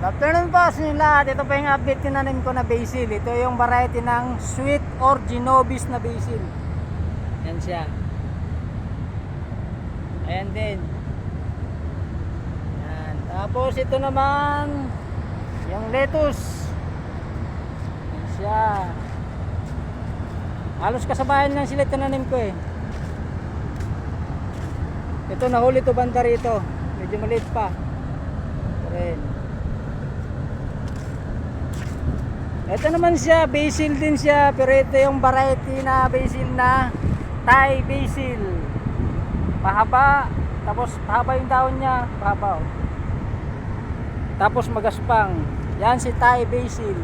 Afternoon po sa inyo lahat. Ito po yung update tinanim ko na basil. Ito yung variety ng sweet or Genovese na basil. Yan siya. Ayan din. Yan. Tapos ito naman yung lettuce. Yan siya. Halos kasabayan lang sila tinanim ko eh. Ito nahuli to banda rito. Medyo maliit pa. Ito ito naman siya, basil din siya, pero ito yung variety na basil na Thai basil. Pahaba, tapos pahaba yung dahon niya, pahaba. Tapos magaspang. Yan si Thai basil.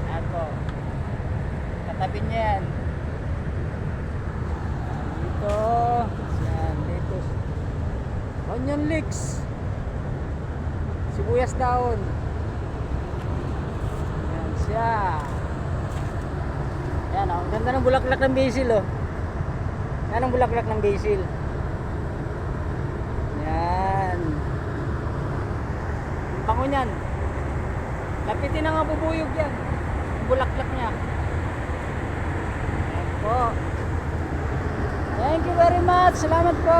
Yan po. Katabi niya yan. Dito, yan, lettuce. Onion leeks. Sibuyas daon. Siya. Yan oh, ang ganda ng bulaklak ng basil oh. Yan ang bulaklak ng basil. Yan. Ang bango niyan. Lapitin na nga bubuyog yan. Ang bulaklak niya. Yan po. Thank you very much. Salamat po.